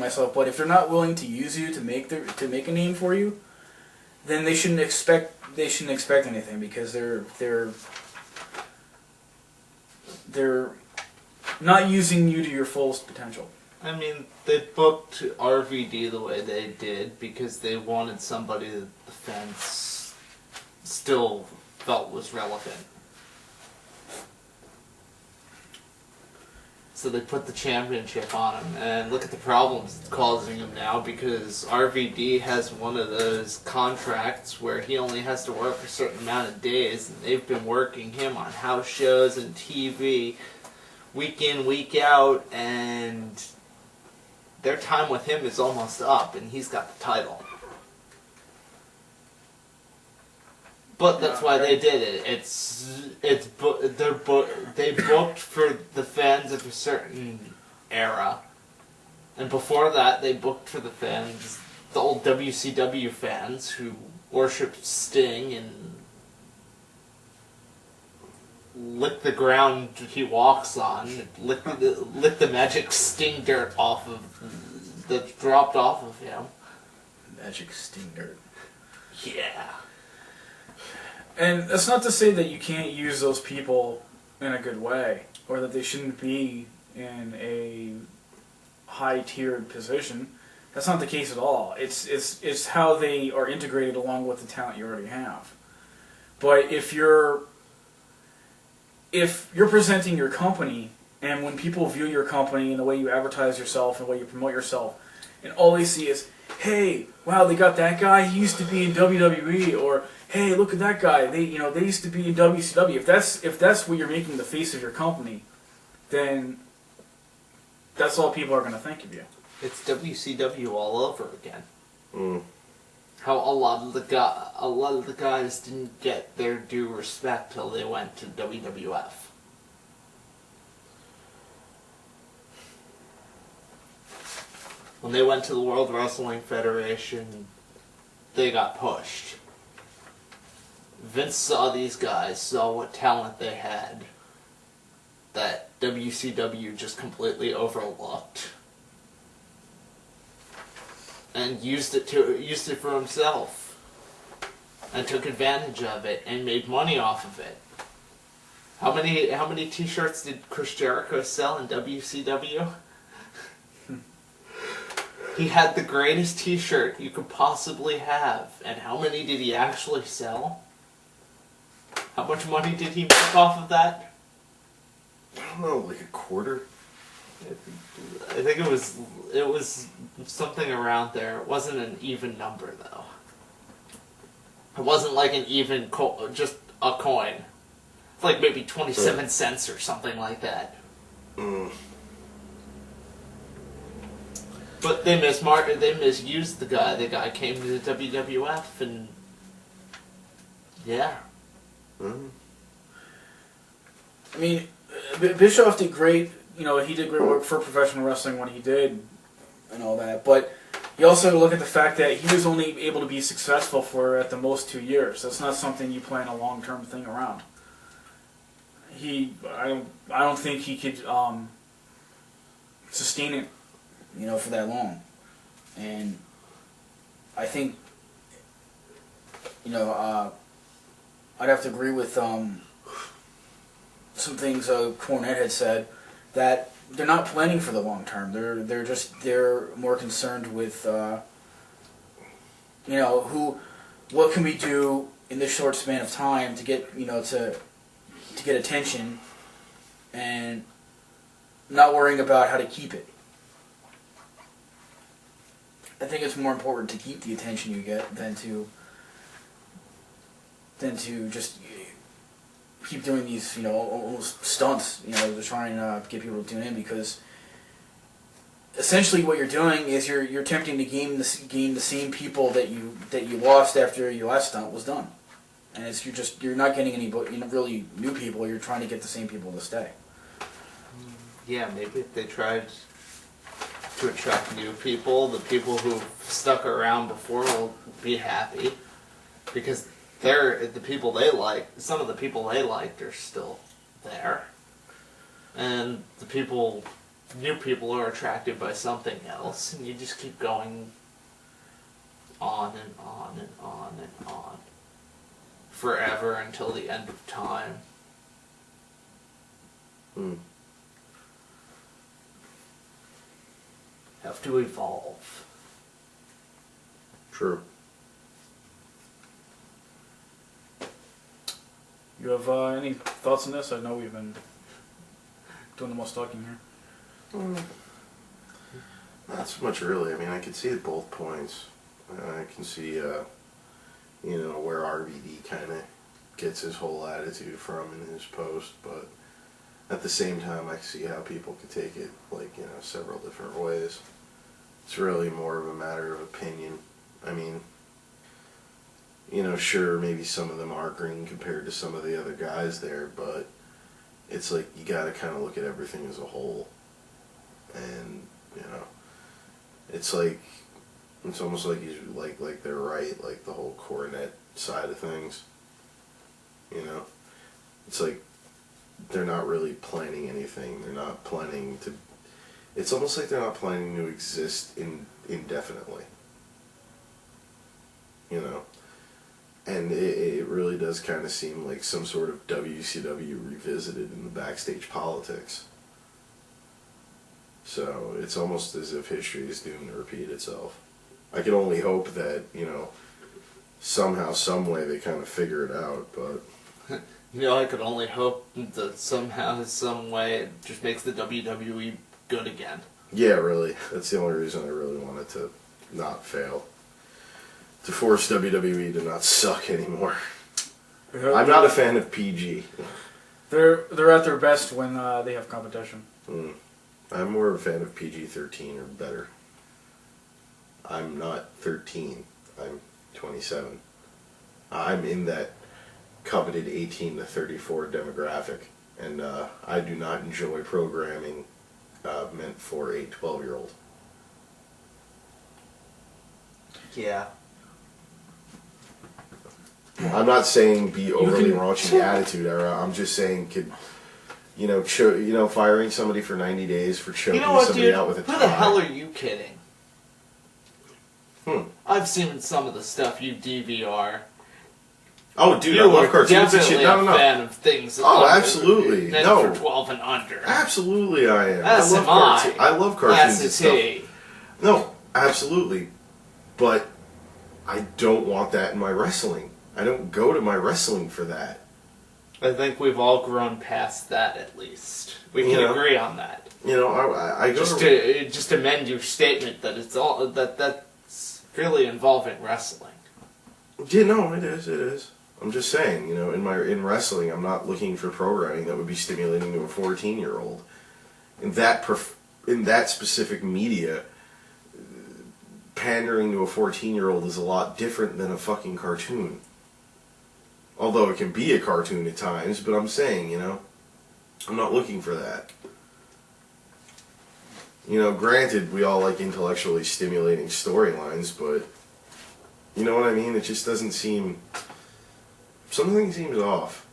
myself, but if they're not willing to use you to make a name for you, then they shouldn't expect anything, because they're not using you to your fullest potential. I mean, they booked RVD the way they did because they wanted somebody that the fans still felt was relevant. So they put the championship on him, and look at the problems it's causing him now, because RVD has one of those contracts where he only has to work a certain amount of days, and they've been working him on house shows and TV week in, week out, and their time with him is almost up, and he's got the title. But that's why they did it. They booked for the fans of a certain era, and before that they booked for the fans, the old WCW fans who worshipped Sting and lick the ground he walks on, lick the magic Sting dirt off of that dropped off of him. Magic Sting dirt. Yeah. And that's not to say that you can't use those people in a good way, or that they shouldn't be in a high-tiered position. That's not the case at all. It's how they are integrated along with the talent you already have. But if you're presenting your company, and when people view your company and the way you advertise yourself and the way you promote yourself, and all they see is, hey, wow, they got that guy, he used to be in WWE, or hey, look at that guy, they used to be in WCW. If that's what you're making the face of your company, then that's all people are going to think of you. It's WCW all over again. Mm. How a lot of the guys didn't get their due respect till they went to WWF. When they went to the World Wrestling Federation, they got pushed. Vince saw these guys, saw what talent they had, that WCW just completely overlooked, and used it for himself, and took advantage of it, and made money off of it. How many T-shirts did Chris Jericho sell in WCW? He had the greatest T-shirt you could possibly have, and how many did he actually sell? How much money did he make off of that? I don't know, like a quarter? I think it was something around there. It wasn't an even number, though. It wasn't like an even, just a coin. It's like maybe 27 cents or something like that. Mm. But they misused the guy. The guy came to the WWF, and yeah. Mm. I mean, Bischoff did great. He did great work for professional wrestling when he did, and all that. But you also look at the fact that he was only able to be successful for at the most 2 years. That's not something you plan a long-term thing around. I don't think he could sustain it, for that long. And I think, I'd have to agree with some things Cornette had said, that they're not planning for the long term. They're more concerned with what can we do in this short span of time to get to get attention, and not worrying about how to keep it. I think it's more important to keep the attention you get than to just keep doing these, almost stunts, to try and get people to tune in, because essentially what you're doing is you're attempting to gain the same people that you lost after your last stunt was done, and you're not getting any really new people. You're trying to get the same people to stay. Yeah, maybe if they tried to attract new people, the people who stuck around before will be happy, because they're the people they like. Some of the people they liked are still there, and the people new people are attracted by something else, and you just keep going on and on and on and on. Forever until the end of time. Have to evolve. True. You have any thoughts on this? I know we've been doing the most talking here. Not so much really. I mean, I can see it both points. I can see, where RVD kind of gets his whole attitude from in his post, but at the same time, I can see how people could take it, several different ways. It's really more of a matter of opinion. I mean, sure, maybe some of them are green compared to some of the other guys there, but it's like you got to kind of look at everything as a whole. And, it's like, it's almost like he's like they're right, like the whole coronet side of things. It's like they're not really planning anything. They're not planning to. It's almost like they're not planning to exist indefinitely. And it really does kind of seem like some sort of WCW revisited in the backstage politics. So it's almost as if history is doomed to repeat itself. I can only hope that, somehow, some way they kind of figure it out, but... I could only hope that somehow, some way, it just makes the WWE good again. Yeah, really. That's the only reason I really want it to not fail. To force WWE to not suck anymore. I'm not a fan of PG. They're at their best when they have competition. I'm more of a fan of PG-13 or better. I'm not 13. I'm 27. I'm in that coveted 18 to 34 demographic, and I do not enjoy programming meant for a 12-year-old. Yeah. I'm not saying be overly raunchy attitude era. I'm just saying firing somebody for 90 days for choking somebody dude? out with a tie. Who the hell are you kidding? I've seen some of the stuff you DVR. Oh, dude, I love cartoons and shit. Definitely a fan of things. Oh, absolutely. Meant for 12 and under. Absolutely, I am. SMI. I love cartoons and stuff. S&T. No, absolutely. But I don't want that in my wrestling. I don't go to my wrestling for that. I think we've all grown past that, at least. We can agree on that. I go just amend your statement that it's all that's really involving wrestling. Yeah, no, it is. I'm just saying, in wrestling, I'm not looking for programming that would be stimulating to a 14-year-old. In that specific media, pandering to a 14-year-old is a lot different than a fucking cartoon. Although it can be a cartoon at times, but I'm saying, I'm not looking for that. Granted, we all like intellectually stimulating storylines, but you know what I mean? It just doesn't seem... Something seems off.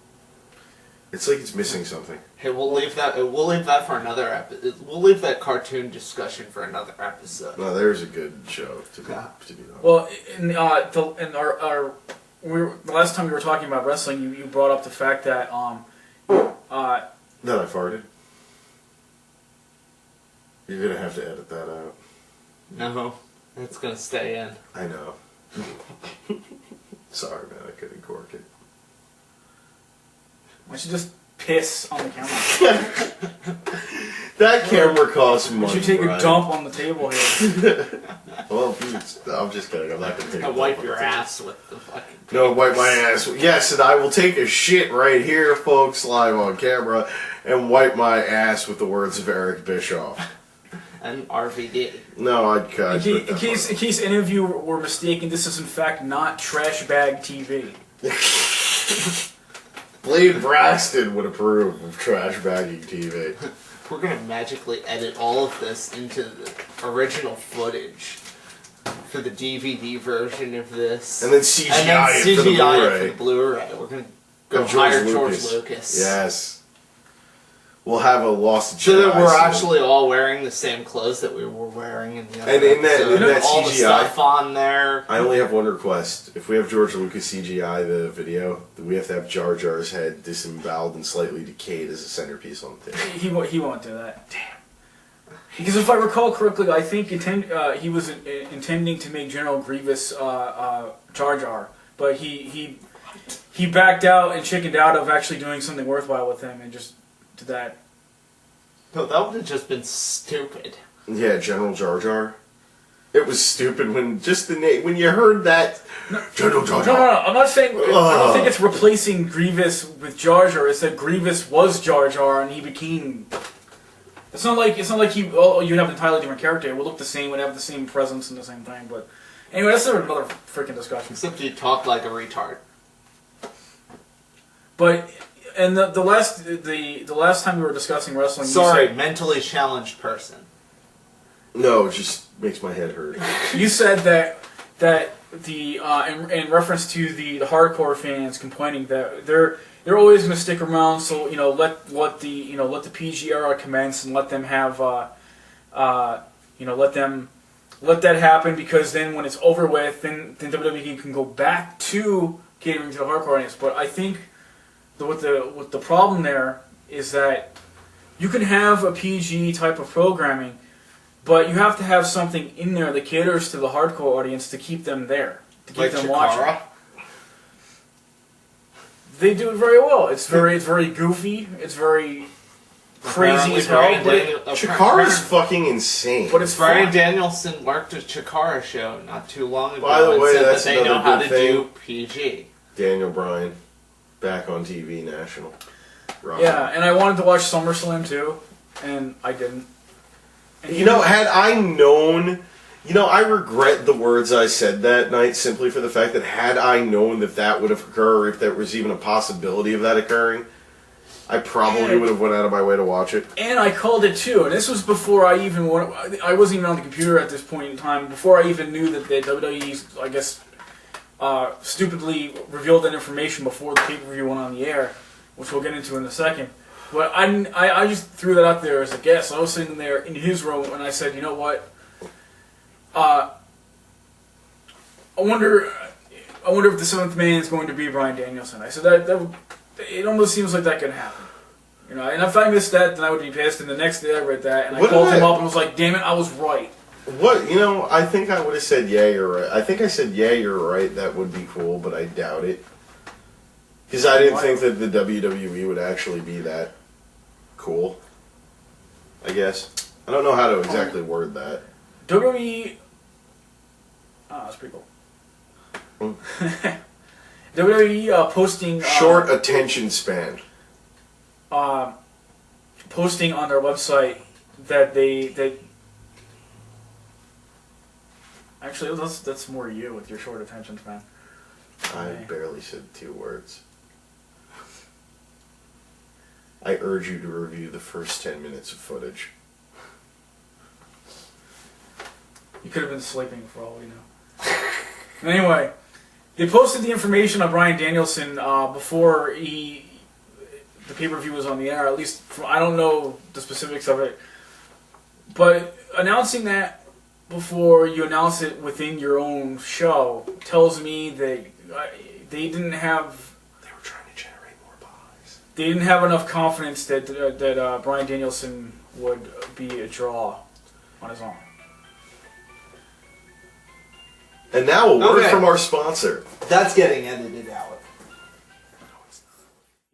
It's like it's missing something. Hey, we'll leave that for another episode. We'll leave that cartoon discussion for another episode. No, there's a good show to be on. Well, the last time we were talking about wrestling, you brought up the fact that that I farted. You're gonna have to edit that out. No, it's gonna stay in. I know. Sorry, man, I couldn't cork it. Why don't you just piss on the camera? That camera costs money. You should take a dump on the table here. Well, I'm just kidding. I'm not going to take a dump. Wipe your ass with the fucking papers. No, wipe my ass. Yes, and I will take a shit right here, folks, live on camera, and wipe my ass with the words of Eric Bischoff. And RVD. No, I'd cut. In case any of you were mistaken, this is in fact not Trash Bag TV. Blade Braxton would approve of trash bagging TV. We're going to magically edit all of this into the original footage for the DVD version of this. And then CGI it for the Blu-ray. We're going to go hire George Lucas. Yes. we'll have a Lost So that Jedi we're scene. actually all wearing the same clothes that we were wearing in the other And in that- episode. in that all CGI, the stuff on there. I only have one request. If we have George Lucas CGI the video, then we have to have Jar Jar's head disemboweled and slightly decayed as a centerpiece on the table. He won't do that. Damn. Because if I recall correctly, I think he was intending to make General Grievous Jar Jar, but he backed out and chickened out of actually doing something worthwhile with him and just did that. No, that would have just been stupid. Yeah, General Jar Jar. It was stupid when just the name when you heard that General Jar Jar. No. I'm not saying. I don't think it's replacing Grievous with Jar Jar. It's that Grievous was Jar Jar and he became. It's not like you'd have an entirely different character. It would look the same. Would have the same presence and the same thing. But anyway, that's another freaking discussion. Except you talk like a retard. But and the last time we were discussing wrestling. Sorry, mentally challenged person. No, it just makes my head hurt. You said that the in reference to the hardcore fans complaining that they're always going to stick around, so let the PG era commence and let them have let that happen, because then when it's over with, then WWE can go back to catering to the hardcore audience. But I think what the problem there is that you can have a PG type of programming, but you have to have something in there that caters to the hardcore audience to keep them there, to keep them watching. They do it very well. It's very goofy. It's very crazy as hell. Chikara's fucking insane. But it's Bryan fun. Danielson worked a Chikara show not too long ago. By the way, and said that's that they know another how good to thing. do PG. Daniel Bryan, back on TV national. Rock. Yeah, and I wanted to watch SummerSlam too, and I didn't. And Had I known, I regret the words I said that night simply for the fact that had I known that would have occurred, if there was even a possibility of that occurring, I probably would have went out of my way to watch it. And I called it too, and this was before I wasn't even on the computer at this point in time, before I even knew that the WWE, I guess, stupidly revealed that information before the pay-per-view went on the air, which we'll get into in a second. But I just threw that out there as a guess. I was sitting there in his room, and I said, you know what? I wonder if the seventh man is going to be Bryan Danielson. I said it almost seems like that could happen. And if I missed that, then I would be pissed. And the next day I read that, and I called him up and was like, damn it, I was right. What, I think I would have said, yeah, you're right. I think I said, yeah, you're right, that would be cool, but I doubt it. Because I didn't think that the WWE would actually be that cool, I guess. I don't know how to exactly word that. WWE... Oh, that's pretty cool. WWE posting... Short attention span. Posting on their website that they actually, that's more you with your short attention span. I barely said 2 words. I urge you to review the first 10 minutes of footage. You could have been sleeping for all we know. Anyway, they posted the information on Bryan Danielson before the pay-per-view was on the air. At least, I don't know the specifics of it. But announcing that before you announce it within your own show tells me that they didn't have... They were trying to generate more buys. They didn't have enough confidence that Bryan Danielson would be a draw on his own. And now a word from our sponsor. That's getting edited out.